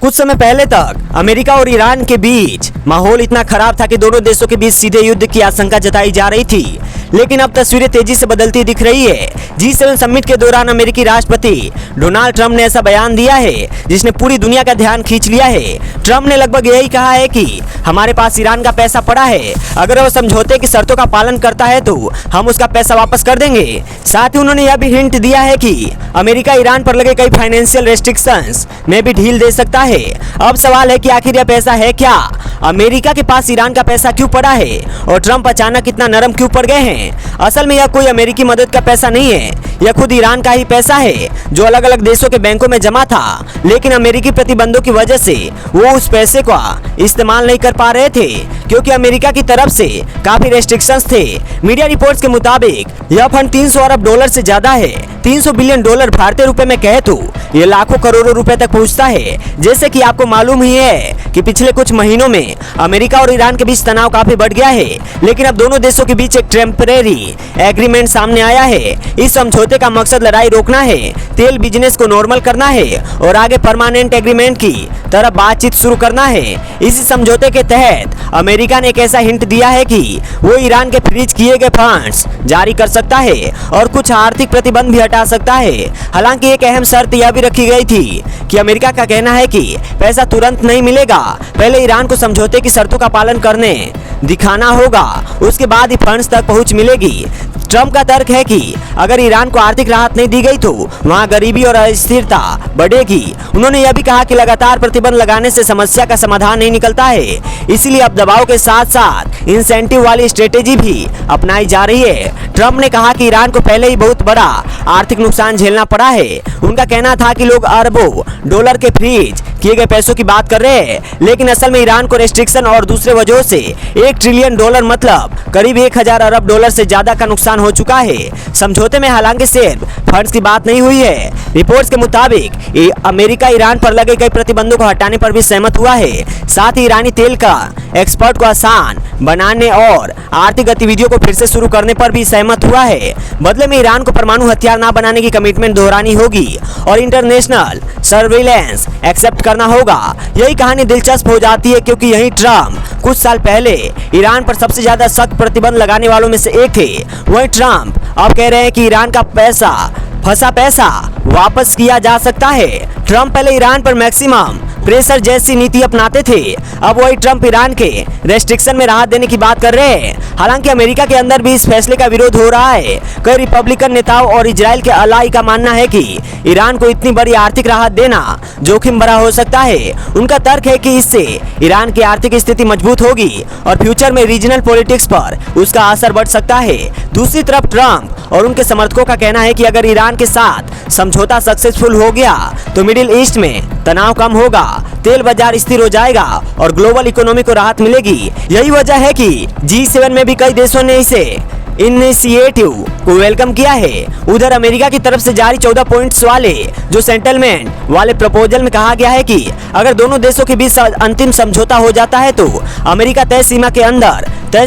कुछ समय पहले तक अमेरिका और ईरान के बीच माहौल इतना खराब था कि दोनों देशों के बीच सीधे युद्ध की आशंका जताई जा रही थी, लेकिन अब तस्वीरें तेजी से बदलती दिख रही है। G7 समिट के दौरान अमेरिकी राष्ट्रपति डोनाल्ड ट्रंप ने ऐसा बयान दिया है जिसने पूरी दुनिया का ध्यान खींच लिया है। ट्रंप ने लगभग यही कहा है कि हमारे पास ईरान का पैसा पड़ा है, अगर वह समझौते की शर्तों का पालन करता है तो हम उसका पैसा वापस कर देंगे। साथ ही उन्होंने यह भी हिंट दिया है कि अमेरिका ईरान पर लगे कई फाइनेंशियल रेस्ट्रिक्शंस में भी ढील दे सकता है। अब सवाल है कि आखिर यह पैसा है क्या? अमेरिका के पास ईरान का पैसा क्यों पड़ा है और ट्रंप अचानक इतना नरम क्यों पड़ गए हैं? असल में यह कोई अमेरिकी मदद का पैसा नहीं है, यह खुद ईरान का ही पैसा है जो अलग अलग देशों के बैंकों में जमा था, लेकिन अमेरिकी प्रतिबंधों की वजह से वो उस पैसे का इस्तेमाल नहीं कर पा रहे थे क्योंकि अमेरिका की तरफ से काफी रेस्ट्रिक्शंस थे। मीडिया रिपोर्ट्स के मुताबिक यह फंड 300 अरब डॉलर से ज्यादा है। 300 बिलियन डॉलर भारतीय रुपए में कहे तो ये लाखों करोड़ों रुपए तक पहुंचता है। जैसे कि आपको मालूम ही है कि पिछले कुछ महीनों में अमेरिका और ईरान के बीच तनाव काफी बढ़ गया है, लेकिन अब दोनों देशों के बीच एक टेम्परेरी एग्रीमेंट सामने आया है। इस समझौते का मकसद लड़ाई रोकना है, तेल बिजनेस को नॉर्मल करना है और आगे परमानेंट एग्रीमेंट की तरफ बातचीत शुरू करना है। इसी समझौते के तहत अमेरिका ने एक ऐसा हिंट दिया है कि वो ईरान के फ्रीज किए गए फंड्स जारी कर सकता है और कुछ आर्थिक प्रतिबंध भी हटा सकता है। हालांकि एक अहम शर्त यह भी रखी गई थी कि अमेरिका का कहना है कि पैसा तुरंत नहीं मिलेगा, पहले ईरान को समझौते की शर्तों का पालन करने दिखाना होगा, उसके बाद ही फंड्स तक पहुंच मिलेगी। ट्रंप का तर्क है कि अगर ईरान को आर्थिक राहत नहीं दी गई तो वहां गरीबी और अस्थिरता बढ़ेगी। उन्होंने यह भी कहा कि लगातार प्रतिबंध लगाने से समस्या का समाधान नहीं निकलता है, इसीलिए अब दबाव के साथ साथ इंसेंटिव वाली स्ट्रेटेजी भी अपनाई जा रही है। ट्रंप ने कहा कि ईरान को पहले ही बहुत बड़ा आर्थिक नुकसान झेलना पड़ा है। उनका कहना था कि लोग अरबों डॉलर के फ्रीज किए गए पैसों की बात कर रहे हैं, लेकिन असल में ईरान को रेस्ट्रिक्शन और दूसरे वजहों से 1 ट्रिलियन डॉलर मतलब करीब 1000 अरब डॉलर से ज्यादा का नुकसान हो चुका है। समझौते में हालांकि सिर्फ फंड्स की बात नहीं हुई है। रिपोर्ट्स के मुताबिक अमेरिका ईरान पर लगे कई प्रतिबंधों को हटाने पर भी सहमत हुआ है। साथ ही ईरानी तेल का एक्सपोर्ट को आसान बनाने और आर्थिक गतिविधियों को फिर से शुरू करने पर भी सहमत हुआ है। बदले में ईरान को परमाणु हथियार न बनाने की कमिटमेंट दोहरानी होगी और इंटरनेशनल सर्विलेंस एक्सेप्ट करना होगा। यही कहानी दिलचस्प हो जाती है क्योंकि यही ट्रंप कुछ साल पहले ईरान पर सबसे ज्यादा सख्त प्रतिबंध लगाने वालों में से एक थे। वही ट्रंप अब कह रहे हैं कि ईरान का फंसा पैसा वापस किया जा सकता है। ट्रंप पहले ईरान पर मैक्सिमम प्रेशर जैसी नीति अपनाते थे, अब वही ट्रंप ईरान के रेस्ट्रिक्शन में राहत देने की बात कर रहे हैं। हालांकि अमेरिका के अंदर भी इस फैसले का विरोध हो रहा है। कई रिपब्लिकन नेताओं और इजराइल के अलाई का मानना है कि ईरान को इतनी बड़ी आर्थिक राहत देना जोखिम भरा हो सकता है। उनका तर्क है कि इससे ईरान की आर्थिक स्थिति मजबूत होगी और फ्यूचर में रीजनल पॉलिटिक्स पर उसका असर बढ़ सकता है। दूसरी तरफ ट्रंप और उनके समर्थकों का कहना है कि अगर ईरान के साथ समझौता सक्सेसफुल हो गया तो मिडिल ईस्ट में तनाव कम होगा, तेल बाजार स्थिर हो जाएगा और ग्लोबल इकोनॉमी को राहत मिलेगी। यही वजह है कि G7 में भी कई देशों ने इसे इनिशिएटिव को वेलकम किया है। उधर अमेरिका की तरफ से जारी 14 पॉइंट्स वाले जो सेटलमेंट वाले प्रपोजल में कहा गया है कि अगर दोनों देशों के बीच अंतिम समझौता हो जाता है तो अमेरिका तय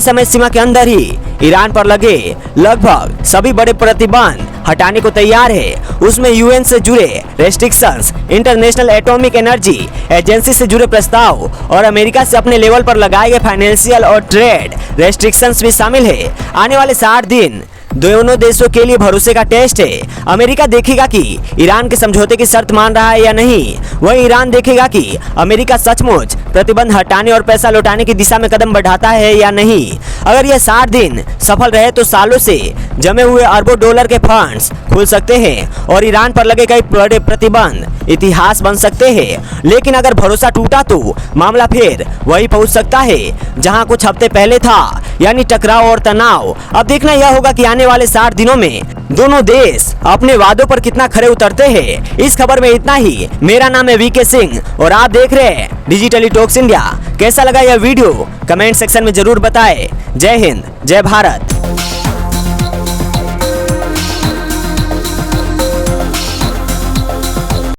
समय सीमा के अंदर ही ईरान पर लगे लगभग सभी बड़े प्रतिबंध हटाने को तैयार है। उसमें यूएन से जुड़े restrictions, international atomic energy agency से जुड़े प्रस्ताव और अमेरिका से अपने लेवल पर लगाए गए फाइनेंशियल और ट्रेड रेस्ट्रिक्शंस भी शामिल है। आने वाले 60 दिन दोनों देशों के लिए भरोसे का टेस्ट है। अमेरिका देखेगा कि ईरान के समझौते की शर्त मान रहा है या नहीं, वहीं ईरान देखेगा कि अमेरिका सचमुच प्रतिबंध हटाने और पैसा लौटाने की दिशा में कदम बढ़ाता है या नहीं। अगर यह 60 दिन सफल रहे तो सालों से जमे हुए अरबों डॉलर के फंड्स खुल सकते हैं और ईरान पर लगे कई बड़े प्रतिबंध इतिहास बन सकते हैं। लेकिन अगर भरोसा टूटा तो मामला फिर वही पहुंच सकता है जहां कुछ हफ्ते पहले था, यानी टकराव और तनाव। अब देखना यह होगा कि आने वाले 60 दिनों में दोनों देश अपने वादों पर कितना खरे उतरते हैं। इस खबर में इतना ही। मेरा नाम है वीके सिंह और आप देख रहे हैं डिजिटली टॉक्स इंडिया। कैसा लगा यह वीडियो कमेंट सेक्शन में जरूर बताएं। जय हिंद, जय भारत।